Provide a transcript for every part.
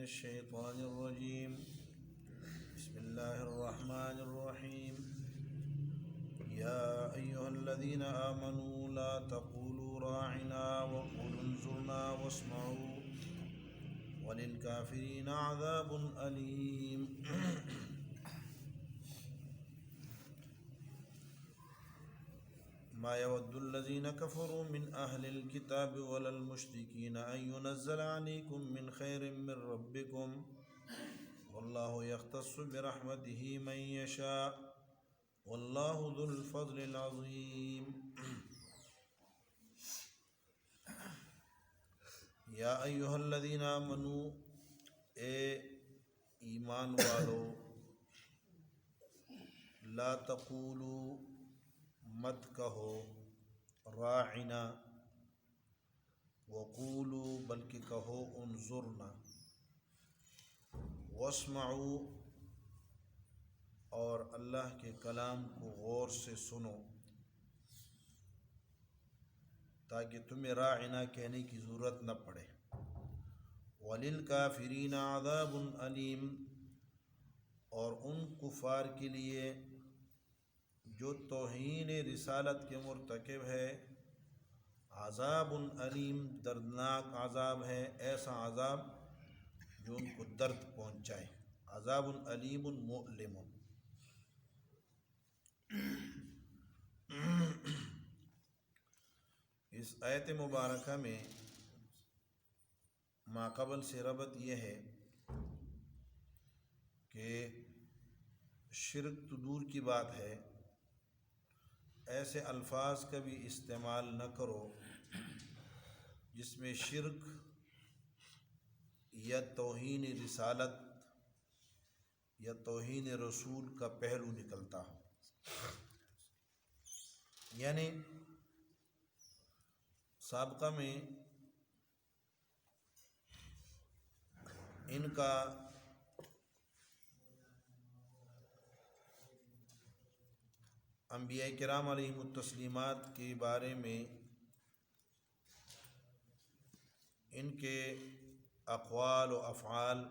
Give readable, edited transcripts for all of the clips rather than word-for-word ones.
الشيطان الرجيم بسم الله الرحمن الرحيم يا أيها الذين آمنوا لا تقولوا راعنا وقولوا انظرنا واسمعوا وللكافرين عذاب أليم ما يود الذين كفروا من أهل الكتاب ولا المشركين أن ينزل عليكم من خير من ربكم والله يختص برحمته من يشاء والله ذو الفضل العظيم یا ایھا الذین آمنوا اے ایمان والو لا تقولوا مت کہو راعنا وقولوا بلکہ کہو انظرنا واسمعوا اور اللہ کے کلام کو غور سے سنو تاکہ تمہیں راعنا کہنے کی ضرورت نہ پڑے وَلِلْكَافِرِينَ عَذَابٌ علیم اور ان کفار کے لیے جو توہین رسالت کے مرتکب ہے عذاب علیم دردناک عذاب ہے، ایسا عذاب جو ان کو درد پہنچائے، عذاب علیم مؤلم۔ اس آیت مبارکہ میں ما قبل سے ربط یہ ہے کہ شرک تو دور کی بات ہے، ایسے الفاظ کا بھی استعمال نہ کرو جس میں شرک یا توہین رسالت یا توہین رسول کا پہلو نکلتا ہو۔ یعنی سابقہ میں ان کا انبیاء کرام علیہم التسلیمات کے بارے میں ان کے اقوال و افعال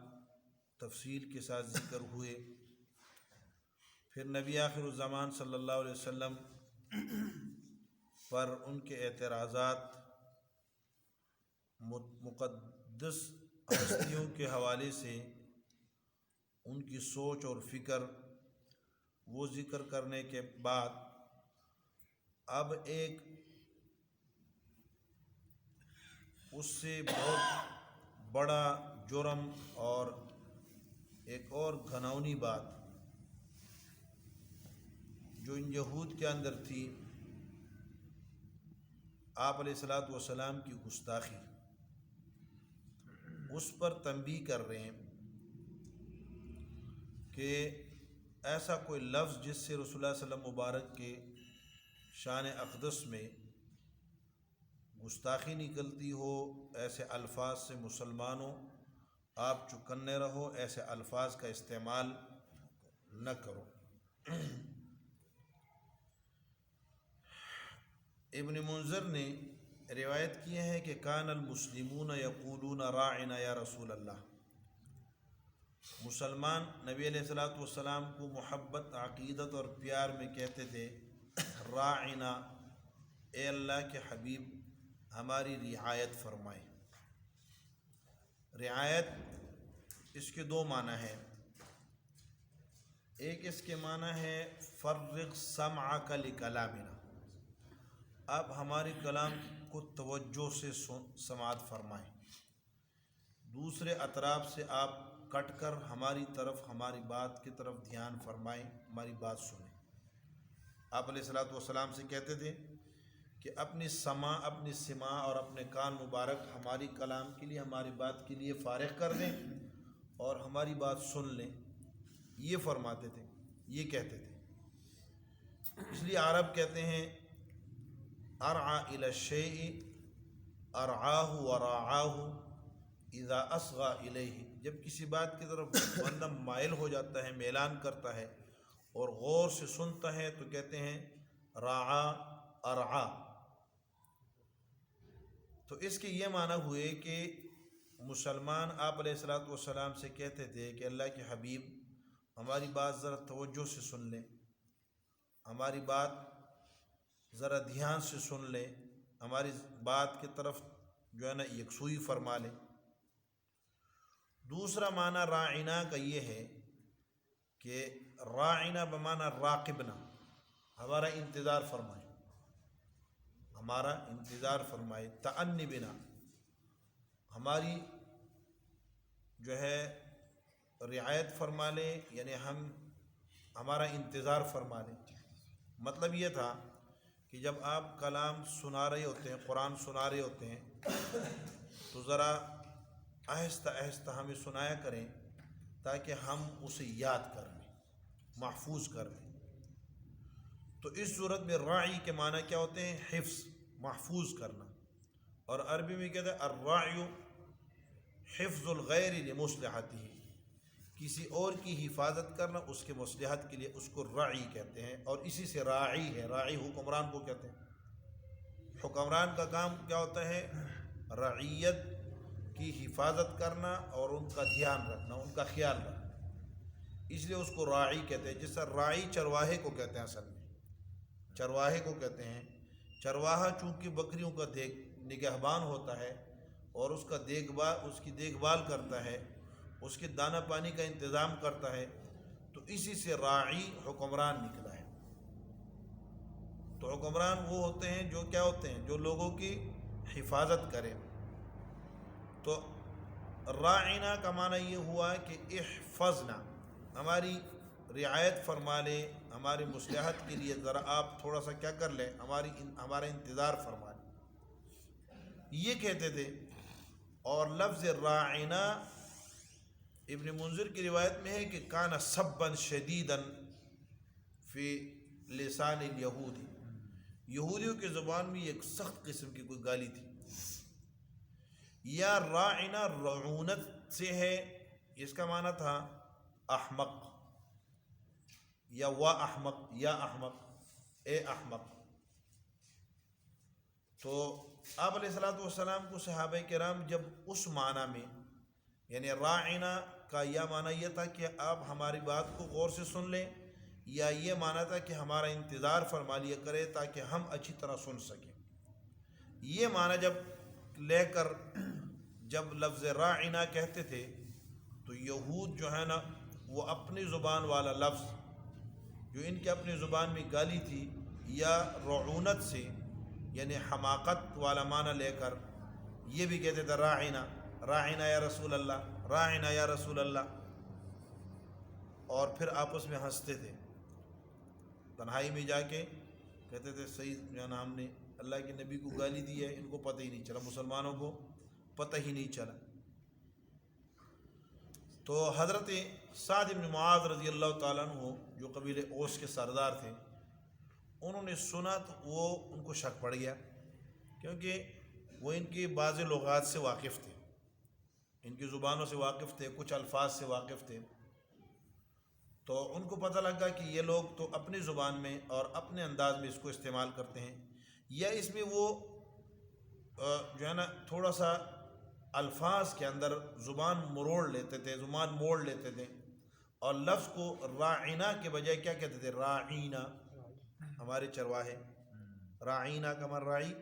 تفصیل کے ساتھ ذکر ہوئے، پھر نبی آخر الزمان صلی اللہ علیہ وسلم پر ان کے اعتراضات مقدس ہستیوں کے حوالے سے ان کی سوچ اور فکر وہ ذکر کرنے کے بعد اب ایک اس سے بہت بڑا جرم اور ایک اور گھناؤنی بات جو ان یہود کے اندر تھی، آپ علیہ الصلوۃ والسلام کی گستاخی، اس پر تنبیہ کر رہے ہیں کہ ایسا کوئی لفظ جس سے رسول اللہ صلی اللہ علیہ وسلم مبارک کے شان اقدس میں گستاخی نکلتی ہو، ایسے الفاظ سے مسلمانوں آپ چکنے رہو، ایسے الفاظ کا استعمال نہ کرو۔ ابن منذر نے روایت کی ہے کہ کان المسلمون یقولون راعنا یا رسول اللہ، مسلمان نبی علیہ الصلوۃ والسلام کو محبت، عقیدت اور پیار میں کہتے تھے راعنا، اے اللہ کے حبیب ہماری رعایت فرمائے۔ رعایت اس کے دو معنی ہیں، ایک اس کے معنی ہے فرغ سمعک لکلامنا، آپ ہمارے کلام کو توجہ سے سماعت فرمائیں، دوسرے اطراف سے آپ کٹ کر ہماری طرف، ہماری بات کی طرف دھیان فرمائیں، ہماری بات سنیں۔ آپ علیہ الصلوۃ والسلام سے کہتے تھے کہ اپنی سماع اور اپنے کان مبارک ہماری کلام کے لیے، ہماری بات کے لیے فارغ کر دیں اور ہماری بات سن لیں، یہ فرماتے تھے، یہ کہتے تھے۔ اس لیے عرب کہتے ہیں ارعى الى الشيء ارعاه وراعاه اذا اصغى الیہ، جب کسی بات کی طرف بندہ مائل ہو جاتا ہے، میلان کرتا ہے اور غور سے سنتا ہے تو کہتے ہیں راعا ارعا۔ تو اس کے یہ معنی ہوئے کہ مسلمان آپ علیہ الصلوۃ والسلام سے کہتے تھے کہ اللہ کے حبیب ہماری بات ذرا توجہ سے سن لیں، ہماری بات ذرا دھیان سے سن لیں، ہماری بات کی طرف جو ہے نا یکسوئی فرما لیں۔ دوسرا معنی راعنا کا یہ ہے کہ راعنا بمعنی راقبنا، ہمارا انتظار فرمائے، ہمارا انتظار فرمائے، تأنی بنا، ہماری جو ہے رعایت فرما لیں، یعنی ہمارا انتظار فرما لیں۔ مطلب یہ تھا کہ جب آپ کلام سنا رہے ہوتے ہیں، قرآن سنا رہے ہوتے ہیں، تو ذرا آہستہ آہستہ ہمیں سنایا کریں تاکہ ہم اسے یاد کر لیں، محفوظ کر لیں۔ تو اس صورت میں راعی کے معنی کیا ہوتے ہیں؟ حفظ، محفوظ کرنا، اور عربی میں کہتے ہیں الراعی حفظ الغیر لمصلحتہ، کسی اور کی حفاظت کرنا اس کے مصلحت کے لیے، اس کو راعی کہتے ہیں، اور اسی سے راعی ہے، راعی حکمران کو کہتے ہیں۔ حکمران کا کام کیا ہوتا ہے؟ رعیت کی حفاظت کرنا اور ان کا دھیان رکھنا، ان کا خیال رکھنا، اس لیے اس کو راعی کہتے ہیں۔ جس طرح راعی چرواہے کو کہتے ہیں، اصل میں چرواہے کو کہتے ہیں۔ چرواہا چونکہ بکریوں کا نگہبان ہوتا ہے اور اس کی دیکھ بھال کرتا ہے، اس کے دانہ پانی کا انتظام کرتا ہے، تو اسی سے راعی حکمران نکلا ہے۔ تو حکمران وہ ہوتے ہیں جو کیا ہوتے ہیں؟ جو لوگوں کی حفاظت کریں۔ تو راعنا کا معنی یہ ہوا کہ احفظنا، ہماری رعایت فرما لے، ہماری مصلحت کے لیے ذرا آپ تھوڑا سا کیا کر لیں، ہمارا انتظار فرما لیں، یہ کہتے تھے۔ اور لفظ راعنا ابن منذر کی روایت میں ہے کہ کان سبا شدیدا فی لسان الیہود، یہودیوں کی زبان میں ایک سخت قسم کی کوئی گالی تھی۔ یا راعنا رعونت سے ہے، اس کا معنی تھا احمق، یا احمق، یا احمق، اے احمق۔ تو آپ علیہ الصلوۃ والسلام کو صحابہ کرام جب اس معنی میں، یعنی راعنا کا یہ معنی یہ تھا کہ آپ ہماری بات کو غور سے سن لیں، یا یہ معنی تھا کہ ہمارا انتظار فرما لیا کرے تاکہ ہم اچھی طرح سن سکیں۔ یہ معنی جب لے کر جب لفظ راعنا کہتے تھے تو یہود جو ہے نا وہ اپنی زبان والا لفظ جو ان کی اپنی زبان میں گالی تھی، یا رعونت سے یعنی حماقت والا معنی لے کر یہ بھی کہتے تھے راعنا، راعنا یا رسول اللہ، راعنا یا رسول اللہ، اور پھر آپس میں ہنستے تھے، تنہائی میں جا کے کہتے تھے صحیح جو ہے نا ہم نے اللہ کے نبی کو گالی دی ہے، ان کو پتہ ہی نہیں چلا، مسلمانوں کو پتہ ہی نہیں چلا۔ تو حضرت سعد بن معاذ رضی اللہ تعالیٰ عنہ جو قبیلہ اوس کے سردار تھے، انہوں نے سنا تو وہ ان کو شک پڑ گیا، کیونکہ وہ ان کی بعض لغات سے واقف تھے، ان کی زبانوں سے واقف تھے، کچھ الفاظ سے واقف تھے۔ تو ان کو پتہ لگا کہ یہ لوگ تو اپنی زبان میں اور اپنے انداز میں اس کو استعمال کرتے ہیں، یا اس میں وہ جو ہے نا تھوڑا سا الفاظ کے اندر زبان موڑ لیتے تھے، اور لفظ کو راعنا کے بجائے کیا کہتے تھے؟ راعینا، ہمارے چرواہے، راعینا کا مر راعی،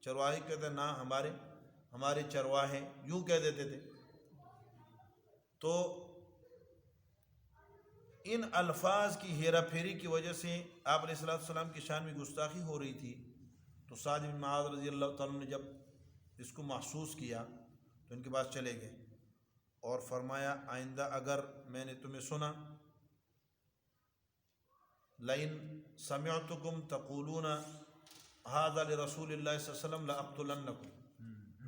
چرواہے کہتے ہیں نا ہمارے چرواہے، یوں کہہ دیتے تھے۔ تو ان الفاظ کی ہیرا پھیری کی وجہ سے آپ علیہ الصلوۃ والسلام کی شان میں گستاخی ہو رہی تھی۔ تو سعد بن معاذ رضی اللہ تعالیٰ نے جب اس کو محسوس کیا تو ان کے پاس چلے گئے اور فرمایا آئندہ اگر میں نے تمہیں سنا، لئن سمعتکم تقولون ھذا لرسول اللہ صلی اللہ علیہ وسلم لأقتلنکم،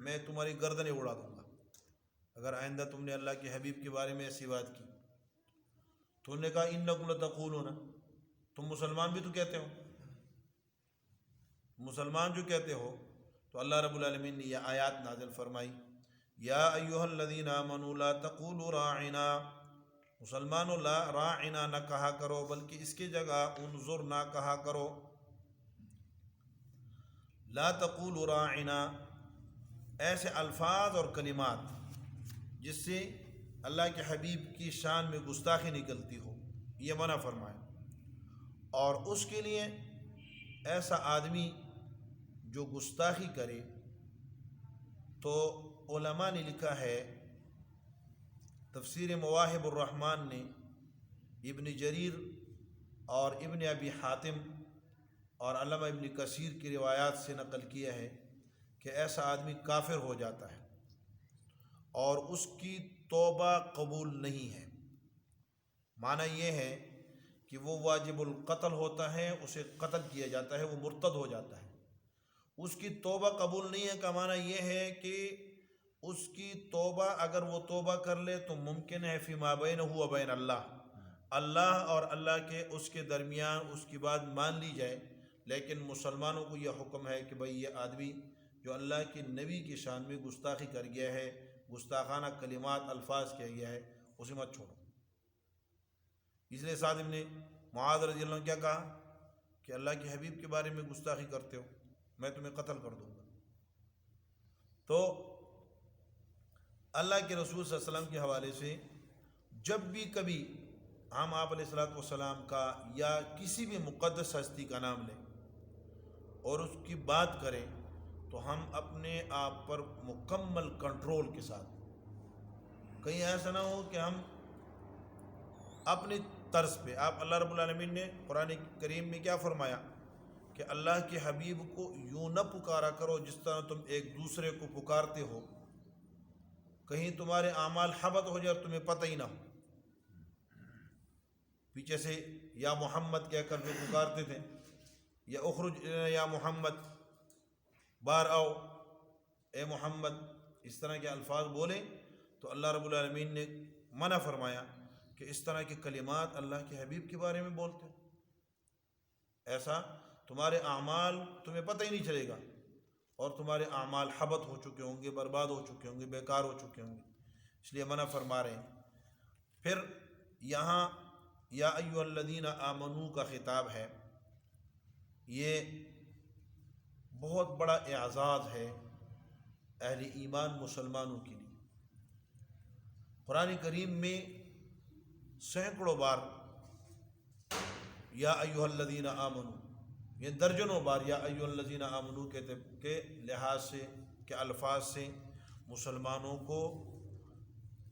میں تمہاری گردنیں اڑا دوں گا اگر آئندہ تم نے اللہ کے حبیب کے بارے میں ایسی بات کی۔ تو انہوں نے کہا انکم لتقولون، تم مسلمان بھی تو کہتے ہو، مسلمان جو کہتے ہو۔ تو اللہ رب العالمین نے یہ آیات نازل فرمائی، یا ایھا الذین آمنوا لا تقولوا راعنا، مسلمانوں لا راعنا نہ کہا کرو، بلکہ اس کی جگہ انظر نہ کہا کرو، لا تقولوا راعنا، ایسے الفاظ اور کلمات جس سے اللہ کے حبیب کی شان میں گستاخی نکلتی ہو، یہ منع فرمایا۔ اور اس کے لیے ایسا آدمی جو گستاخی کرے تو علماء نے لکھا ہے، تفسیر مواہب الرحمن نے ابن جریر اور ابن ابی حاتم اور علامہ ابن کثیر کی روایات سے نقل کیا ہے کہ ایسا آدمی کافر ہو جاتا ہے اور اس کی توبہ قبول نہیں ہے۔ معنی یہ ہے کہ وہ واجب القتل ہوتا ہے، اسے قتل کیا جاتا ہے، وہ مرتد ہو جاتا ہے۔ اس کی توبہ قبول نہیں ہے کا معنی یہ ہے کہ اس کی توبہ اگر وہ توبہ کر لے تو ممکن ہے فیما بینہ و بین اللہ اور اللہ کے اس کے درمیان اس کی بات مان لی جائے، لیکن مسلمانوں کو یہ حکم ہے کہ بھئی یہ آدمی جو اللہ کے نبی کی شان میں گستاخی کر گیا ہے، گستاخانہ کلمات الفاظ کہہ گیا ہے، اسے مت چھوڑو۔ اس لیے سعد ابن معاذ رضی اللہ عنہ کیا کہا کہ اللہ کے حبیب کے بارے میں گستاخی کرتے ہو، میں تمہیں قتل کر دوں گا۔ تو اللہ کے رسول صلی اللہ علیہ وسلم کے حوالے سے جب بھی کبھی ہم آپ علیہ الصلوۃ والسلام کا یا کسی بھی مقدس ہستی کا نام لیں اور اس کی بات کریں تو ہم اپنے آپ پر مکمل کنٹرول کے ساتھ، کہیں ایسا نہ ہو کہ ہم اپنی طرز پہ، آپ اللہ رب العالمین نے قرآن کریم میں کیا فرمایا کہ اللہ کے حبیب کو یوں نہ پکارا کرو جس طرح تم ایک دوسرے کو پکارتے ہو، کہیں تمہارے اعمال حبط ہو جائے اور تمہیں پتہ ہی نہ ہو۔ پیچھے سے یا محمد کہہ کر جو پکارتے تھے، یا اخرج یا محمد، باہر آؤ اے محمد، اس طرح کے الفاظ بولے تو اللہ رب العالمین نے منع فرمایا کہ اس طرح کے کلمات اللہ کے حبیب کے بارے میں بولتے، ایسا تمہارے اعمال تمہیں پتہ ہی نہیں چلے گا اور تمہارے اعمال حبط ہو چکے ہوں گے، برباد ہو چکے ہوں گے، بیکار ہو چکے ہوں گے، اس لیے منع فرما رہے ہیں۔ پھر یہاں یا ایھا الذین آمنو کا خطاب ہے، یہ بہت بڑا اعزاز ہے اہل ایمان مسلمانوں کے لیے۔ قرآن کریم میں سینکڑوں بار یا ایھا الذین آمنو، یہ درجنوں بار یا ایھا الذین آمنو کے لحاظ سے، کے الفاظ سے مسلمانوں کو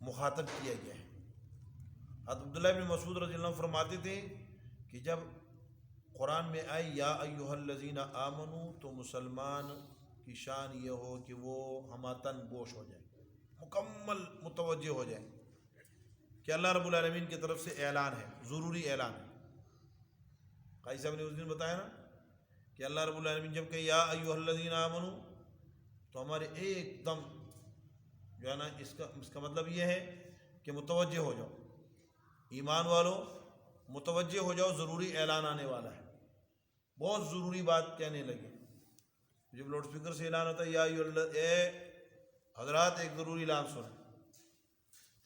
مخاطب کیا گیا ہے۔ حضرت عبداللہ بن مسعود رضی اللہ عنہ فرماتے تھے کہ جب قرآن میں آئی یا ایھا الذین آمنو تو مسلمان کی شان یہ ہو کہ وہ ہماتن گوش ہو جائے، مکمل متوجہ ہو جائے کہ اللہ رب العالمین کی طرف سے اعلان ہے، ضروری اعلان ہے۔ قاضی صاحب نے اس دن بتایا نا کہ اللہ رب العالمین جب کہ یا ایھا الذین آمنو تو ہمارے ایک دم جو ہے نا اس کا مطلب یہ ہے کہ متوجہ ہو جاؤ، ایمان والو متوجہ ہو جاؤ، ضروری اعلان آنے والا ہے، بہت ضروری بات کہنے لگے۔ جب لاؤڈ اسپیکر سے اعلان ہوتا ہے یا اے حضرات ایک ضروری اعلان سنیں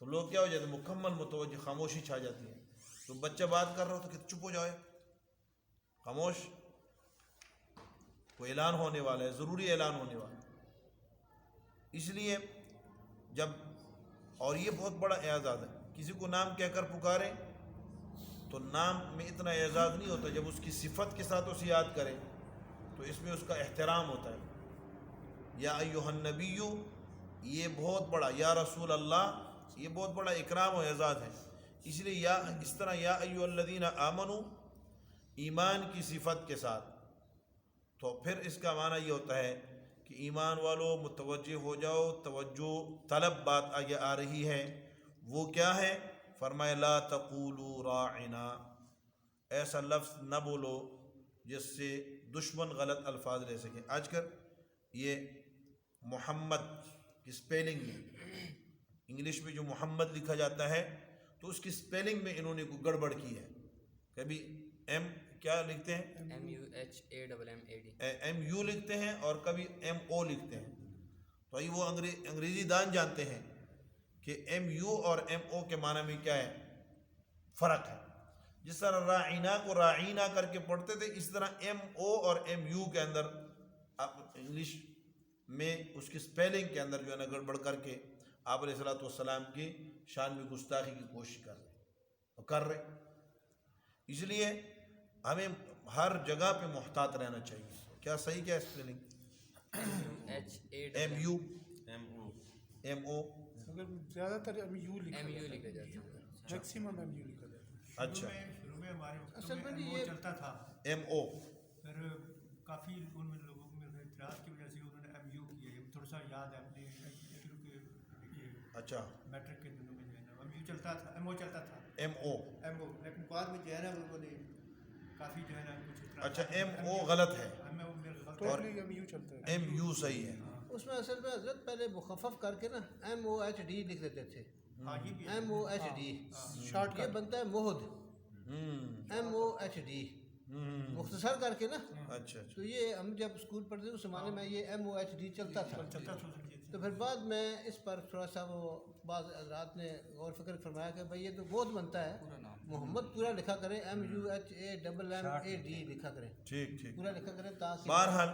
تو لوگ کیا ہو جاتے ہیں، مکمل متوجہ، خاموشی چھا جاتی ہے۔ تو بچہ بات کر رہا ہو تو کہ چپ ہو جائے، خاموش، کوئی اعلان ہونے والا ہے، ضروری اعلان ہونے والا ہے۔ اس لیے جب، اور یہ بہت بڑا اعزاز ہے، کسی کو نام کہہ کر پکاریں تو نام میں اتنا اعزاز نہیں ہوتا، جب اس کی صفت کے ساتھ اسے یاد کریں تو اس میں اس کا احترام ہوتا ہے۔ یا ایھا النبی، یہ بہت بڑا، یا رسول اللہ، یہ بہت بڑا اکرام و اعزاز ہے۔ اس لیے یا اس طرح یا ایھا الذین آمنو ایمان کی صفت کے ساتھ، تو پھر اس کا معنی یہ ہوتا ہے کہ ایمان والو متوجہ ہو جاؤ، توجہ طلب بات آگے آ رہی ہے۔ وہ کیا ہے؟ فرمائے لا تقولوا راعنا، ایسا لفظ نہ بولو جس سے دشمن غلط الفاظ لے سکیں۔ آج کل یہ محمد کی سپیلنگ میں، انگلش میں جو محمد لکھا جاتا ہے تو اس کی سپیلنگ میں انہوں نے کوئی گڑبڑ کی ہے، کبھی ایم کیا لکھتے ہیں، ایم یو لکھتے ہیں اور کبھی ایم او لکھتے ہیں۔ تو یہ وہ انگریزی دان جانتے ہیں کہ ایم یو اور ایم او کے معنی میں کیا ہے، فرق ہے۔ جس طرح راعینا کو راعینا کر کے پڑھتے تھے، اس طرح ایم او اور ایم یو کے اندر انگلش میں اس کی سپیلنگ کے اندر جو ہے نا گڑبڑ کر کے آپ علیہ الصلوۃ والسلام کی شان میں گستاخی کی کوشش کر رہے. اس لیے ہمیں ہر جگہ پہ محتاط رہنا چاہیے. کیا صحیح کیا اسپیلنگ؟ MO مگر زیادہ تر MU لکھا جاتا ہے، میکسیمم MU لکھا جاتا ہے. اچھا شروع میں ہمارے وقت اصل میں میں یہ چلتا تھا، MO پھر کافی ان لوگوں میں اعتراض کی وجہ سے انہوں نے MU کیا. یہ تھوڑا سا یاد ہے اپنے اچھا میٹرک کے دنوں میں جو ہے نا MU چلتا تھا، MO چلتا تھا MO لیکن بعد میں جو ہے نا انہوں نے کافی جو ہے نا کچھ اچھا MO غلط ہے ٹوٹلی MU چلتا ہے. MU صحیح ہے. اس میں اصل میں حضرت پہلے مخفف کر کے نا MOHD لکھ دیتے تھے. ہاں یہ بھی MOHD شارٹ یہ کٹ. بنتا ہے مہد. MOHD مختصر کر کے نا. اچھا تو یہ ہم جب اسکول پڑھتے اس زمانے میں یہ MOHD چلتا تھا. تو پھر بعد میں اس پر تھوڑا سا وہ بعض حضرات نے غور فکر فرمایا کہ بھائی یہ تو بہت بنتا ہے، محمد پورا لکھا کریں MUHAMMAD لکھا کریں، ٹھیک پورا لکھا کریں تاکہ بہرحال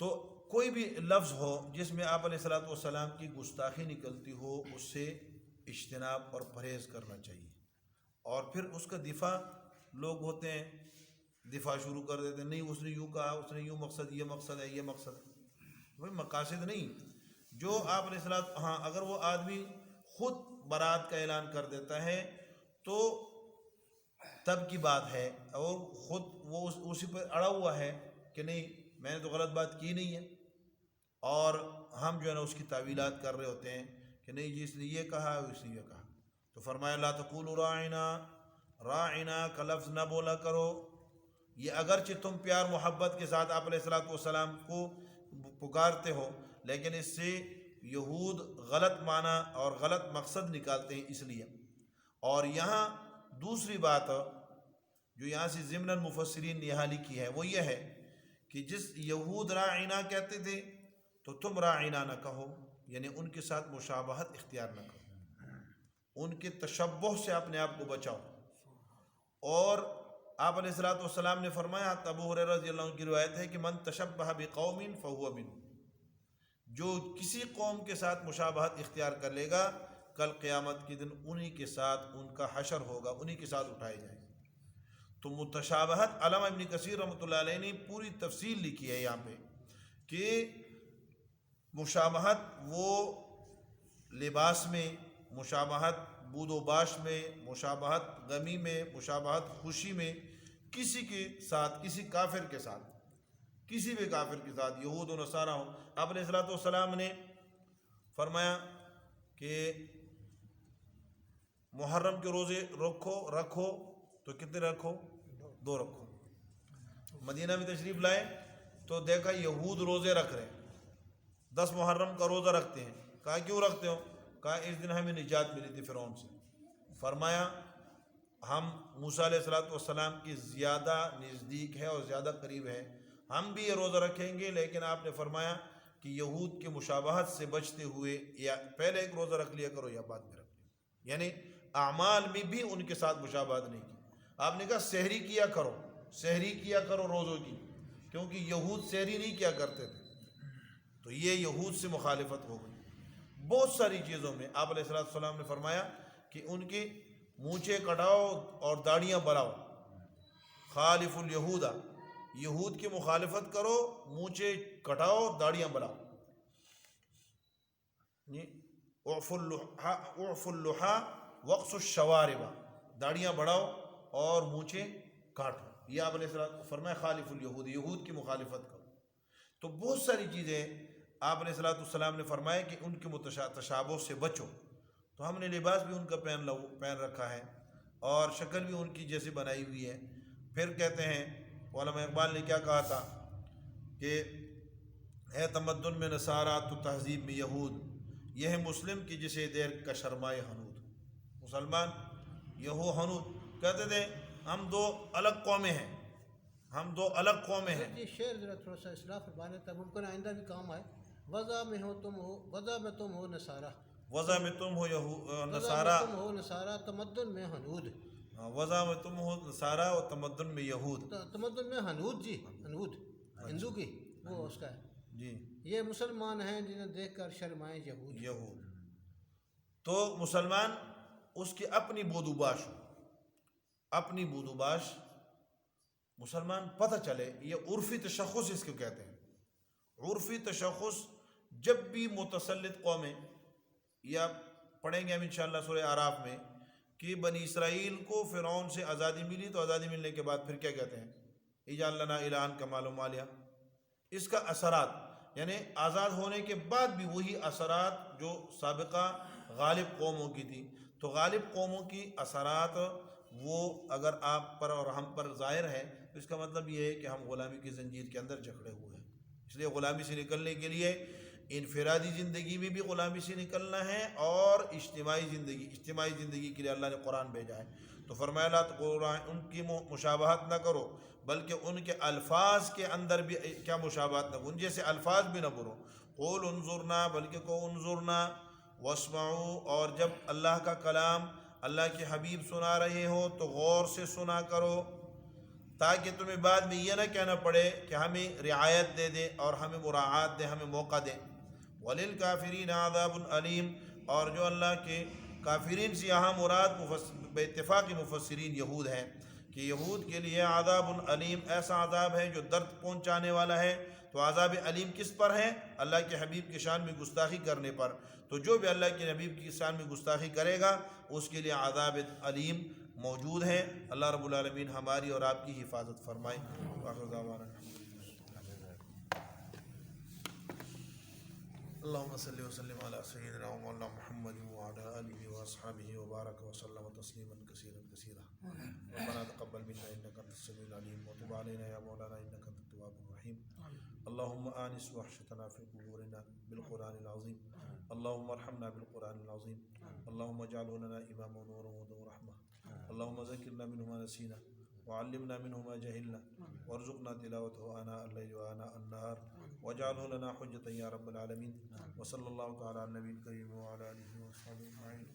تو کوئی بھی لفظ ہو جس میں آپ علیہ الصلوۃ والسلام کی گستاخی نکلتی ہو اس سے اجتناب اور پرہیز کرنا چاہیے. اور پھر اس کا دفاع لوگ ہوتے ہیں، دفاع شروع کر دیتے ہیں، نہیں اس نے یوں کہا، اس نے یوں مقصد، یہ مقصد ہے، یہ مقصد ہے. بھائی مقاصد نہیں جو آپ علیہ الصلوۃ، ہاں اگر وہ آدمی خود برات کا اعلان کر دیتا ہے تو تب کی بات ہے، اور خود وہ اسی پر اڑا ہوا ہے کہ نہیں میں نے تو غلط بات کی نہیں ہے، اور ہم جو ہے نا اس کی تعویلات کر رہے ہوتے ہیں کہ نہیں جی اس نے یہ کہا اس نے یہ کہا. تو فرمایا لا تقولوا راعنا، راعنا کا لفظ نہ بولا کرو. یہ اگرچہ تم پیار محبت کے ساتھ آپ علیہ الصلوۃ والسلام کو پکارتے ہو، لیکن اس سے یہود غلط معنی اور غلط مقصد نکالتے ہیں اس لیے. اور یہاں دوسری بات جو یہاں سے ضمن مفسرین نے یہاں لکھی ہے وہ یہ ہے کہ جس یہود راعنا کہتے تھے تو تم راعنا نہ کہو، یعنی ان کے ساتھ مشابہت اختیار نہ کرو، ان کے تشبہ سے اپنے آپ کو بچاؤ. اور آپ علیہ الصلوۃ والسلام نے فرمایا، ابو ہریرہ رضی اللہ عنہ کی روایت ہے کہ من تشبہ بقوم فہو منہم، جو کسی قوم کے ساتھ مشابہت اختیار کر لے گا کل قیامت کے دن انہی کے ساتھ ان کا حشر ہوگا، انہی کے ساتھ اٹھائے جائیں گے. تو متشابہت علامہ ابن کثیر رحمۃ اللہ علیہ نے پوری تفصیل لکھی ہے یہاں پہ کہ مشابہت وہ لباس میں، مشابہت بود و باش میں، مشابہت غمی میں، مشابہت خوشی میں، کسی کے ساتھ، کسی کافر کے ساتھ، کسی بھی کافر کے ساتھ، یہود و نصارہ ہوں. آپ علیہ الصلوۃ والسلام نے فرمایا کہ محرم کے روزے رکھو تو کتنے رکھو؟ 2 رکھو. مدینہ میں تشریف لائے تو دیکھا یہود روزے رکھ رہے ہیں، 10 محرم کا روزہ رکھتے ہیں. کہا کیوں رکھتے ہو؟ کہا اس دن ہمیں نجات ملی تھی فرعون سے. فرمایا ہم موسیٰ علیہ الصلوۃ والسلام کی زیادہ نزدیک ہے اور زیادہ قریب ہے، ہم بھی یہ روزہ رکھیں گے، لیکن آپ نے فرمایا کہ یہود کے مشابہت سے بچتے ہوئے یا پہلے ایک روزہ رکھ لیا کرو یا بعد میں رکھ لیا. یعنی اعمال میں بھی ان کے ساتھ مشابہت نہیں کی. آپ نے کہا سحری کیا کرو روزوں کی، کیونکہ یہود سحری نہیں کیا کرتے تھے. تو یہ یہود سے مخالفت ہو گئی. بہت ساری چیزوں میں آپ علیہ الصلوۃ والسلام نے فرمایا کہ ان کی مونچھیں کٹاؤ اور داڑیاں بڑھاؤ. خالف الیہود، یہود کی مخالفت کرو، مونچھیں کٹاؤ، داڑیاں بڑھاؤ. اعف اللحى وقص الشوارب، داڑیاں بڑھاؤ اور مونچھیں کاٹو. یہ آپ نے فرمایا خالف الیہود، یہود کی مخالفت کرو. تو بہت ساری چیزیں آپ علیہ الصلوۃ والسلام نے فرمایا کہ ان کے تشابہ سے بچو. تو ہم نے لباس بھی ان کا پہن رکھا ہے اور شکل بھی ان کی جیسی بنائی ہوئی ہے. پھر کہتے ہیں علامہ اقبال نے کیا کہا تھا کہ ہے تمدن میں نصارہ تو تہذیب میں یہود، یہ ہے مسلم کی جسے دیر کا شرمائے حنود. مسلمان یہو حنود کہتے تھے ہم 2 الگ قومیں ہیں، ہم 2 الگ قومیں ہیں. یہ شعر ذرا تھوڑا سا اصلاح فرمانے تھا، ممکن آئندہ بھی کام آئے. وضع میں تم ہو نصارہ، وضع میں تم ہو نصارہ، تم ہو نصارہ، تمدن میں حنود. وضع میں تم ہو نصارہ اور تمدن میں یہود. تمدن میں حنود، جی حنود ہندو کی وہ اس کا ہے جی یہ مسلمان ہیں جنہیں دیکھ کر شرمائے یہود. تو مسلمان اس کی اپنی بودوباش ہو، اپنی بودوباش مسلمان پتہ چلے. یہ عرفی تشخص اس کو کہتے ہیں. عرفی تشخص جب بھی متسلط قومیں، یا پڑھیں گے ہم انشاءاللہ سورہ اعراف میں کہ بنی اسرائیل کو فرعون سے آزادی ملی، تو آزادی ملنے کے بعد پھر کیا کہتے ہیں؟ اجعل لنا الہا کما لہم آلہہ. اس کا اثرات یعنی آزاد ہونے کے بعد بھی وہی اثرات جو سابقہ غالب قوموں کی تھی. تو غالب قوموں کی اثرات وہ اگر آپ پر اور ہم پر ظاہر ہے تو اس کا مطلب یہ ہے کہ ہم غلامی کی زنجیر کے اندر جکڑے ہوئے ہیں. اس لیے غلامی سے نکلنے کے لیے انفرادی زندگی میں بھی غلامی سے نکلنا ہے، اور اجتماعی زندگی کے لیے اللہ نے قرآن بھیجا ہے. تو فرمایا لا تقولوا، ان کی مشابہت نہ کرو، بلکہ ان کے الفاظ کے اندر بھی کیا مشابہت نہ کرو، ان جیسے الفاظ بھی نہ بولو. قول انظرنا، بلکہ کو انظرنا واسمعوا، اور جب اللہ کا کلام اللہ کے حبیب سنا رہے ہو تو غور سے سنا کرو، تاکہ تمہیں بعد میں یہ نہ کہنا پڑے کہ ہمیں رعایت دے دیں اور ہمیں مراعات دیں، ہمیں موقع دیں. وَلِلْكَافِرِينَ عَذَابٌ علیم، اور جو اللہ کے کافرین سے یہاں مراد بے اتفاق مفسرین یہود ہیں کہ یہود کے لیے عذاب علیم ایسا عذاب ہے جو درد پہنچانے والا ہے. تو عذاب علیم کس پر ہے؟ اللہ کے حبیب کی شان میں گستاخی کرنے پر. تو جو بھی اللہ کے حبیب کی شان میں گستاخی کرے گا اس کے لیے عذاب علیم موجود ہے. اللہ رب العالمین ہماری اور آپ کی حفاظت فرمائے. وآخر دعوانا اللهم صل وسلم على سيدنا ومولانا محمد وعلى آله وأصحابه وبارك وسلم تسليما كثيرا كثيرا. ربنا تقبل منا إنك أنت السميع العليم وتب علينا يا مولانا إنك أنت التواب الرحيم. اللهم آنس وحشتنا في قبورنا بالقرآن العظيم. اللهم ارحمنا بالقرآن العظيم. اللهم اجعله لنا إماما ونورا وهدى ورحمة. اللهم ذكرنا منه ما نسينا وعلمنا منه ما جهلنا وارزقنا تلاوته آناء الليل وآناء النهار واجعله لنا حجة يا رب العالمين. وصلى الله تعالى على النبي الكريم وعلى آله وصحبه أجمعين.